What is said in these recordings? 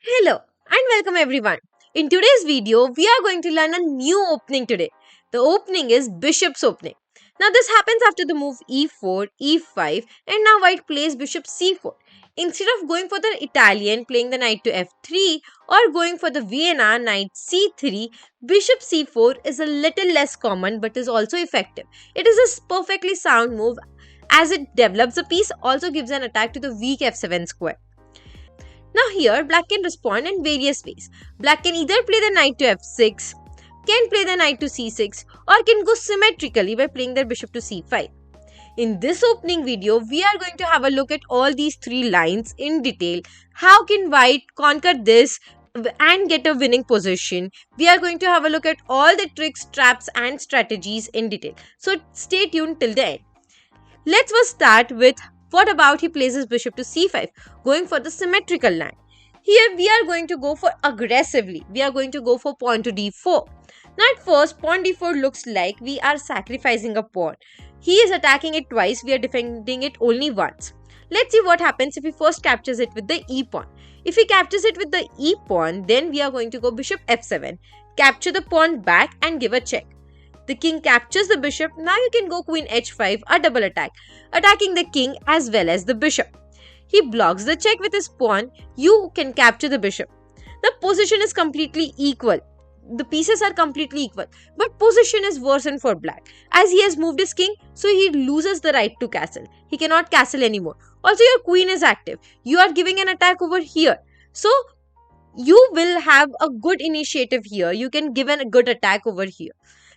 Hello and welcome everyone. In today's video, we are going to learn a new opening today. The opening is Bishop's opening. Now this happens after the move e4, e5 and now white plays bishop c4. Instead of going for the Italian playing the knight to f3 or going for the Vienna knight c3, bishop c4 is a little less common but is also effective. It is a perfectly sound move as it develops a piece, also gives an attack to the weak f7 square. Now here, black can respond in various ways. Black can either play the knight to f6, can play the knight to c6 or can go symmetrically by playing their bishop to c5. In this opening video, we are going to have a look at all these three lines in detail. How can white conquer this and get a winning position? We are going to have a look at all the tricks, traps and strategies in detail. So stay tuned till the end. Let's first start with what about he plays his bishop to c5, going for the symmetrical line. Here we are going to go for aggressively. We are going to go for pawn to d4. Now at first, pawn d4 looks like we are sacrificing a pawn. He is attacking it twice, we are defending it only once. Let's see what happens if he first captures it with the e pawn. If he captures it with the e pawn, then we are going to go bishop f7, capture the pawn back and give a check. The king captures the bishop. Now you can go queen h5, a double attack, attacking the king as well as the bishop. He blocks the check with his pawn. You can capture the bishop. The position is completely equal. The pieces are completely equal, but position is worsened for black. As he has moved his king, so he loses the right to castle. He cannot castle anymore. Also, your queen is active. You are giving an attack over here. So, you will have a good initiative here. You can give a good attack over here.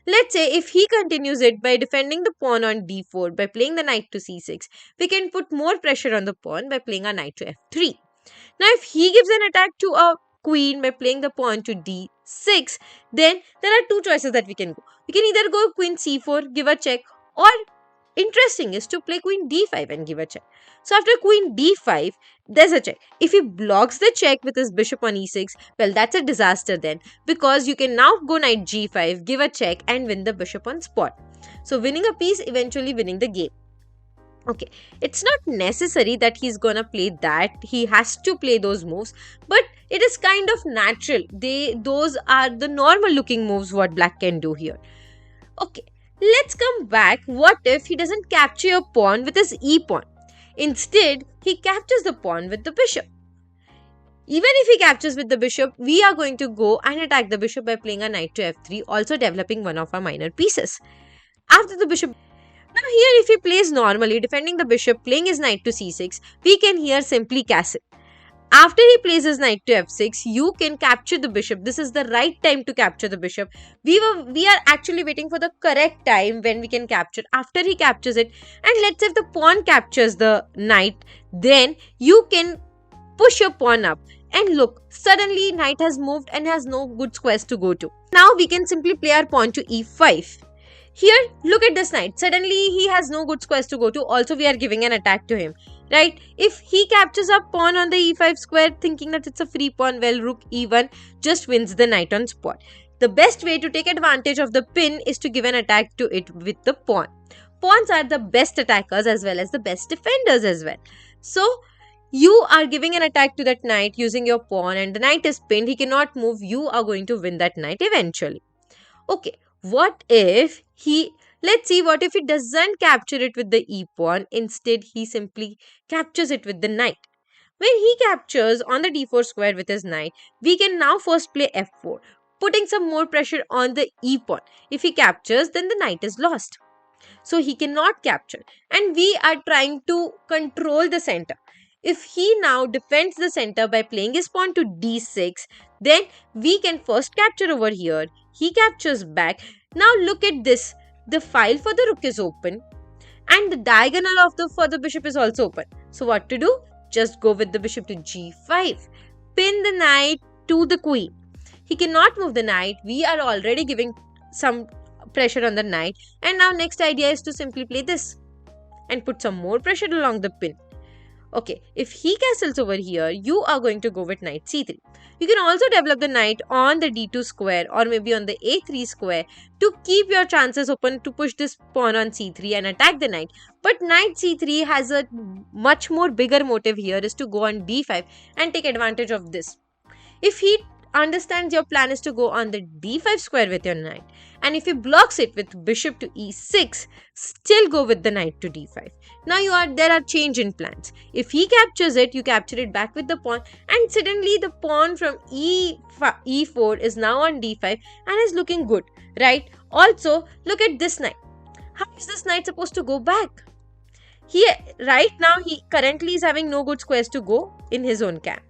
Let's say if he continues it by defending the pawn on d4 by playing the knight to c6, we can put more pressure on the pawn by playing a knight to f3. Now if he gives an attack to a queen by playing the pawn to d6, then there are two choices that we can go. We can either go queen c4, give a check, or interesting is to play queen d5 and give a check. So after queen d5, there's a check. If he blocks the check with his bishop on e6, well, that's a disaster then, because you can now go knight g5, give a check and win the bishop on spot. So winning a piece, eventually winning the game. Okay, it's not necessary that he's gonna play that. He has to play those moves, but it is kind of natural. Those are the normal looking moves what black can do here. Okay, let's come back. What if he doesn't capture your pawn with his e-pawn? Instead, he captures the pawn with the bishop. Even if he captures with the bishop, we are going to go and attack the bishop by playing a knight to f3, also developing one of our minor pieces. After the bishop, now here if he plays normally, defending the bishop, playing his knight to c6, we can here simply castle. After he plays his knight to f6, you can capture the bishop. This is the right time to capture the bishop. We are actually waiting for the correct time when we can capture. After he captures it, and let's say if the pawn captures the knight, then you can push your pawn up. And look, suddenly knight has moved and has no good squares to go to. Now we can simply play our pawn to e5. Here, look at this knight. Suddenly, he has no good squares to go to. Also, we are giving an attack to him, right? If he captures a pawn on the e5 square, thinking that it's a free pawn, well, rook e1 just wins the knight on spot. The best way to take advantage of the pin is to give an attack to it with the pawn. Pawns are the best attackers as well as the best defenders as well. So, you are giving an attack to that knight using your pawn and the knight is pinned. He cannot move. You are going to win that knight eventually. Okay. What if let's see what if he doesn't capture it with the e-pawn, instead he simply captures it with the knight. When he captures on the d4 square with his knight, we can now first play f4, putting some more pressure on the e-pawn. If he captures, then the knight is lost. So he cannot capture and we are trying to control the center. If he now defends the center by playing his pawn to d6, then we can first capture over here. He captures back. Now look at this. The file for the rook is open and the diagonal for the bishop is also open. So what to do? Just go with the bishop to g5. Pin the knight to the queen. He cannot move the knight. We are already giving some pressure on the knight. And now next idea is to simply play this and put some more pressure along the pin. Okay, if he castles over here, you are going to go with knight c3. You can also develop the knight on the d2 square or maybe on the a3 square to keep your chances open to push this pawn on c3 and attack the knight. But knight c3 has a much more bigger motive here is to go on d5 and take advantage of this. If he understands your plan is to go on the d5 square with your knight, and if he blocks it with bishop to e6, still go with the knight to d5. Now there are change in plans. If he captures it, you capture it back with the pawn, and suddenly the pawn from e4 is now on d5 and is looking good, right? Also, look at this knight. How is this knight supposed to go back? Right now, he currently is having no good squares to go in his own camp.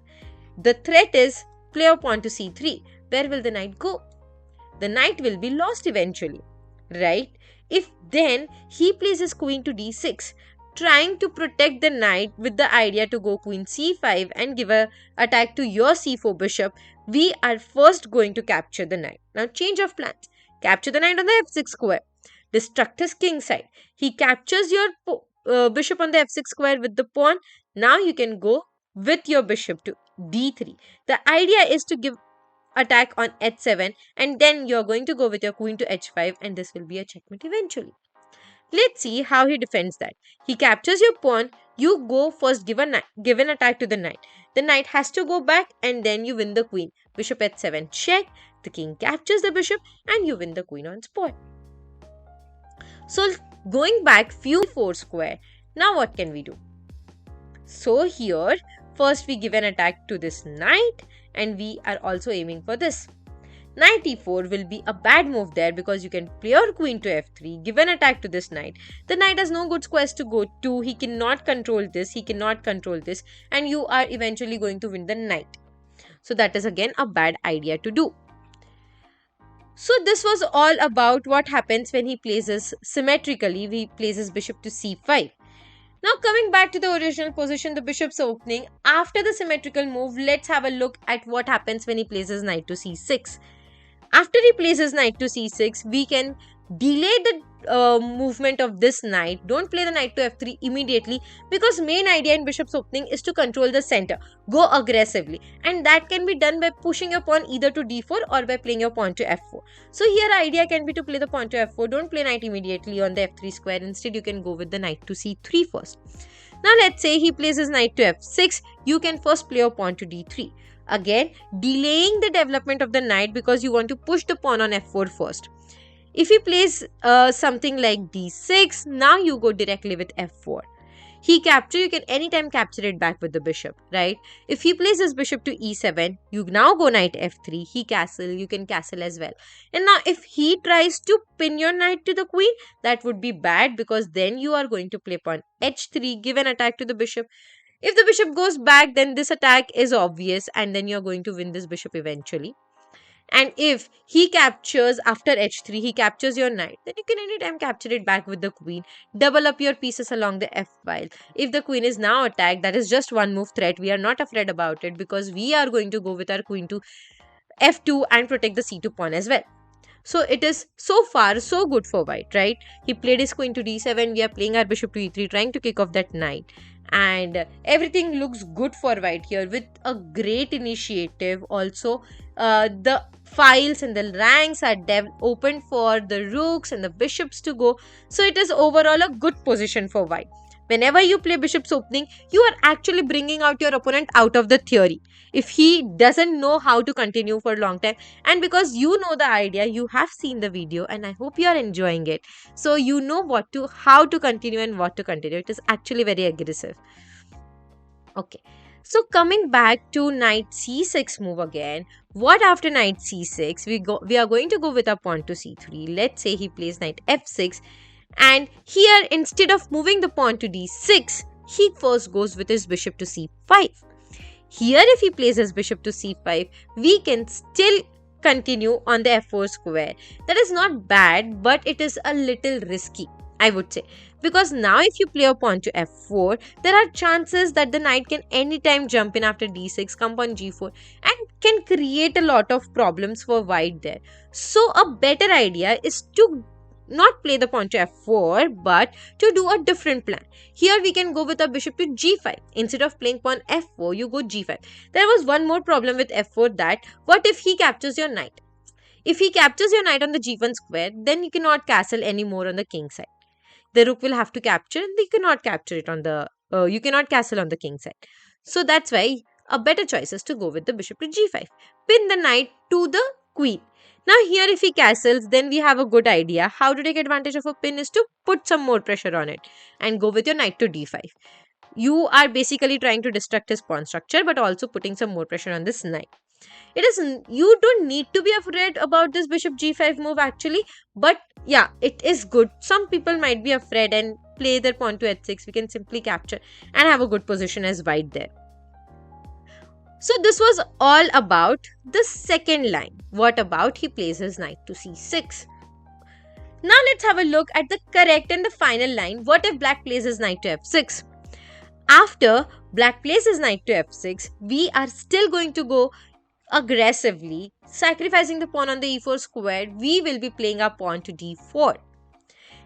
The threat is play a pawn to c3. Where will the knight go? The knight will be lost eventually, right? If then he plays his queen to d6, trying to protect the knight with the idea to go queen c5 and give a attack to your c4 bishop, we are first going to capture the knight. Now change of plans. Capture the knight on the f6 square. Destruct his king side. He captures your bishop on the f6 square with the pawn. Now you can go with your bishop to d3. The idea is to give attack on h7, and then you're going to go with your queen to h5, and this will be a checkmate eventually. Let's see how he defends that. He captures your pawn. You go first, give an attack to the knight. The knight has to go back, and then you win the queen. Bishop h7 check. The king captures the bishop, and you win the queen on spot. So going back few 4 square. Now what can we do? So here first we give an attack to this knight, and we are also aiming for this. Knight e4 will be a bad move there because you can play your queen to f3, give an attack to this knight. The knight has no good squares to go to. He cannot control this, and you are eventually going to win the knight. So that is again a bad idea to do. So this was all about what happens when he places symmetrically. He places bishop to c5. Now coming back to the original position, the bishop's opening. After the symmetrical move, let's have a look at what happens when he places knight to c6. After he places knight to c6, we can delay the movement of this knight. Don't play the knight to f3 immediately, because main idea in bishop's opening is to control the center. Go aggressively, and that can be done by pushing your pawn either to d4 or by playing your pawn to f4. So here idea can be to play the pawn to f4. Don't play knight immediately on the f3 square. Instead you can go with the knight to c3 first. Now let's say he places knight to f6. You can first play your pawn to d3. Again, delaying the development of the knight because you want to push the pawn on f4 first. If he plays something like d6, now you go directly with f4. You can anytime capture it back with the bishop, right? If he plays his bishop to e7, you now go knight f3, you can castle as well. And now if he tries to pin your knight to the queen, that would be bad, because then you are going to play pawn h3, give an attack to the bishop. If the bishop goes back, then this attack is obvious, and then you're going to win this bishop eventually. And if he captures after h3, he captures your knight, then you can anytime capture it back with the queen. Double up your pieces along the f file. If the queen is now attacked, that is just one move threat. We are not afraid about it, because we are going to go with our queen to f2 and protect the c2 pawn as well. So it is so far so good for white, right? He played his queen to d7. We are playing our bishop to e3, trying to kick off that knight. And everything looks good for white here with a great initiative. Also, the files and the ranks are open for the rooks and the bishops to go. So it is overall a good position for white. Whenever you play bishop's opening, you are actually bringing out your opponent out of the theory. If he doesn't know how to continue for a long time, and because you know the idea, you have seen the video, and I hope you are enjoying it. So you know how to continue and what to continue. It is actually very aggressive. Okay. So coming back to knight c6 move again. What after knight c6? We are going to go with our pawn to c3. Let's say he plays knight f6. And here, instead of moving the pawn to d6, he first goes with his bishop to c5. Here, if he plays his bishop to c5, we can still continue on the f4 square. That is not bad, but it is a little risky, I would say. Because now if you play a pawn to f4, there are chances that the knight can anytime jump in after d6, come on g4, and can create a lot of problems for white there. So a better idea is to not play the pawn to f4, but to do a different plan. Here we can go with a bishop to g5. Instead of playing pawn f4, you go g5. There was one more problem with f4, that what if he captures your knight? If he captures your knight on the g1 square, then you cannot castle anymore on the king side. The rook will have to capture, and you cannot capture it on the you cannot castle on the king side. So that's why a better choice is to go with the bishop to g5. Pin the knight to the queen. Now here if he castles, then we have a good idea. How to take advantage of a pin is to put some more pressure on it and go with your knight to d5. You are basically trying to destruct his pawn structure but also putting some more pressure on this knight. You don't need to be afraid about this bishop g5 move actually, but yeah, it is good. Some people might be afraid and play their pawn to h6. We can simply capture and have a good position as white there. So this was all about the second line. What about he plays his knight to c6? Now let's have a look at the correct and the final line. What if black plays his knight to f6? After black plays his knight to f6, we are still going to go aggressively, sacrificing the pawn on the e4 square. We will be playing our pawn to d4.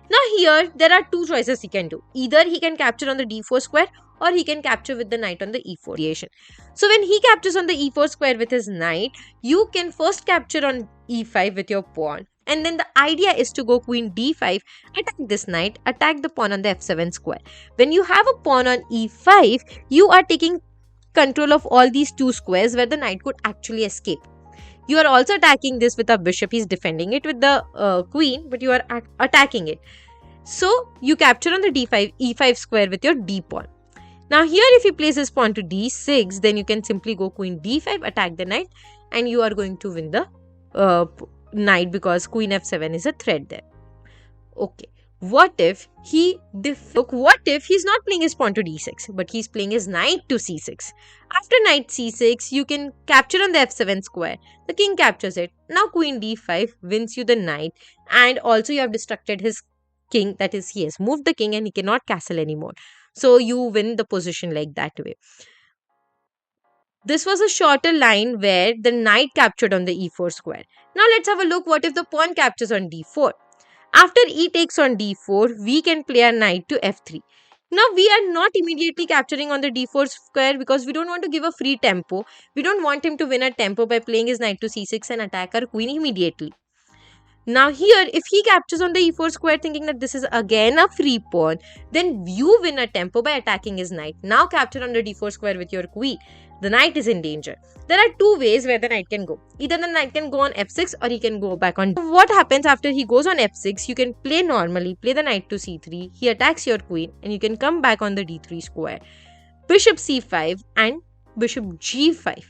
Now here, there are two choices he can do. Either he can capture on the d4 square or he can capture with the knight on the e4 variation. So when he captures on the e4 square with his knight, you can first capture on e5 with your pawn. And then the idea is to go queen d5, attack this knight, attack the pawn on the f7 square. When you have a pawn on e5, you are taking control of all these two squares where the knight could actually escape. You are also attacking this with a bishop. He's defending it with the queen, but you are attacking it. So you capture on the d5, e5 square with your d pawn. Now here if he plays his pawn to d6, then you can simply go queen d5, attack the knight, and you are going to win the knight because queen f7 is a threat there. Okay. What if he's not playing his pawn to d6, but he's playing his knight to c6. After knight c6, you can capture on the f7 square. The king captures it. Now queen d5 wins you the knight, and also you have destructed his king. That is, he has moved the king and he cannot castle anymore. So you win the position like that way. This was a shorter line where the knight captured on the e4 square. Now let's have a look what if the pawn captures on d4. After e takes on d4, we can play our knight to f3. Now we are not immediately capturing on the d4 square because we don't want to give a free tempo. We don't want him to win a tempo by playing his knight to c6 and attack our queen immediately. Now here, if he captures on the e4 square thinking that this is again a free pawn, then you win a tempo by attacking his knight. Now capture on the d4 square with your queen. The knight is in danger. There are two ways where the knight can go. Either the knight can go on f6 or he can go back on d4. What happens after he goes on f6, you can play normally, play the knight to c3, he attacks your queen and you can come back on the d3 square. Bishop c5 and bishop g5.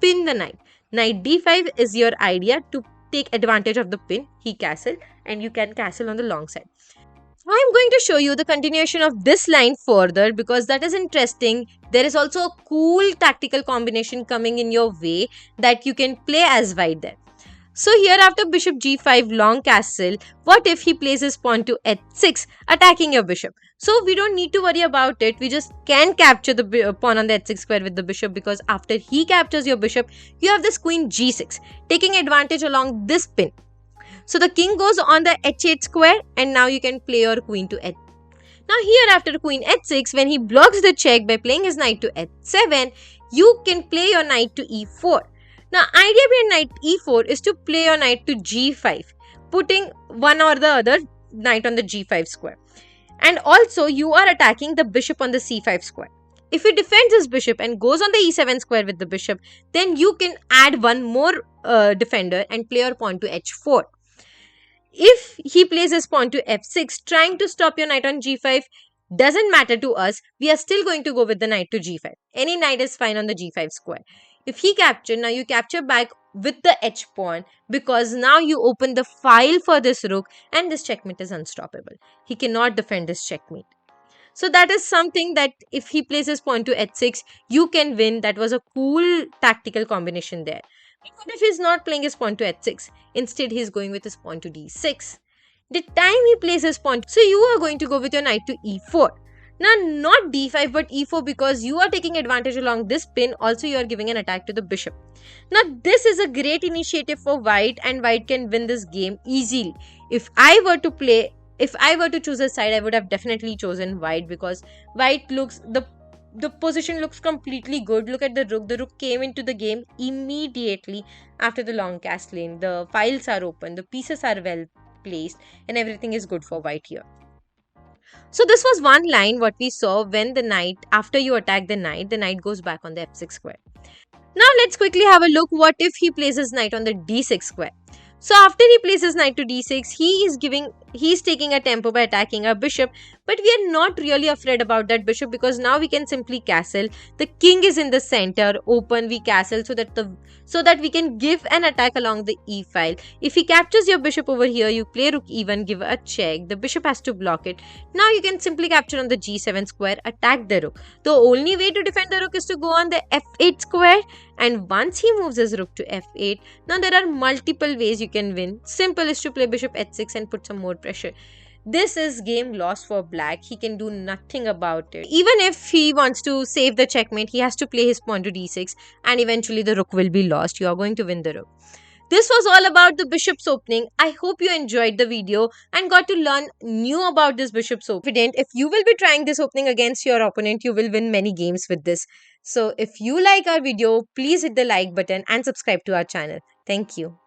Pin the knight. Knight d5 is your idea to take advantage of the pin. He castle and you can castle on the long side. I am going to show you the continuation of this line further because that is interesting. There is also a cool tactical combination coming in your way that you can play as white there. So here after bishop g5 long castle, what if he plays his pawn to h6 attacking your bishop? So we don't need to worry about it. We just can capture the pawn on the h6 square with the bishop because after he captures your bishop, you have this queen g6 taking advantage along this pin. So the king goes on the h8 square and now you can play your queen to h. Now here after queen h6, when he blocks the check by playing his knight to h7, you can play your knight to e4. Now idea behind knight e4 is to play your knight to g5, putting one or the other knight on the g5 square. And also you are attacking the bishop on the c5 square. If he defends his bishop and goes on the e7 square with the bishop, then you can add one more defender and play your pawn to h4. If he plays his pawn to f6, trying to stop your knight on g5 doesn't matter to us. We are still going to go with the knight to g5. Any knight is fine on the g5 square. If he captured, now you capture back with the h pawn because now you open the file for this rook and this checkmate is unstoppable. He cannot defend this checkmate. So that is something that if he plays his pawn to h6, you can win. That was a cool tactical combination there. But what if he's not playing his pawn to h6? Instead, he's going with his pawn to d6. The time he plays his pawn, so you are going to go with your knight to e4. Now, not d5 but e4 because you are taking advantage along this pin. Also, you are giving an attack to the bishop. Now, this is a great initiative for white and white can win this game easily. If I were to choose a side, I would have definitely chosen white because white looks, the position looks completely good. Look at the rook. The rook came into the game immediately after the long cast lane. The files are open. The pieces are well placed and everything is good for white here. So this was one line what we saw when the knight, after you attack the knight goes back on the f6 square. Now let's quickly have a look what if he places knight on the d6 square. So after he places knight to d6, he's taking a tempo by attacking our bishop, but we are not really afraid about that bishop because now we can simply castle. The king is in the center, open, we castle so that we can give an attack along the e file. If he captures your bishop over here, you play rook e1, give a check. The bishop has to block it. Now you can simply capture on the g7 square, attack the rook. The only way to defend the rook is to go on the f8 square, and once he moves his rook to f8, now there are multiple ways you can win. Simple is to play bishop h6 and put some more pressure. This is game lost for black. He can do nothing about it. Even if he wants to save the checkmate, he has to play his pawn to d6 and eventually the rook will be lost. You are going to win the rook. This was all about the bishop's opening. I hope you enjoyed the video and got to learn new about this bishop's opening. If you will be trying this opening against your opponent, you will win many games with this. So if you like our video, please hit the like button and subscribe to our channel. Thank you.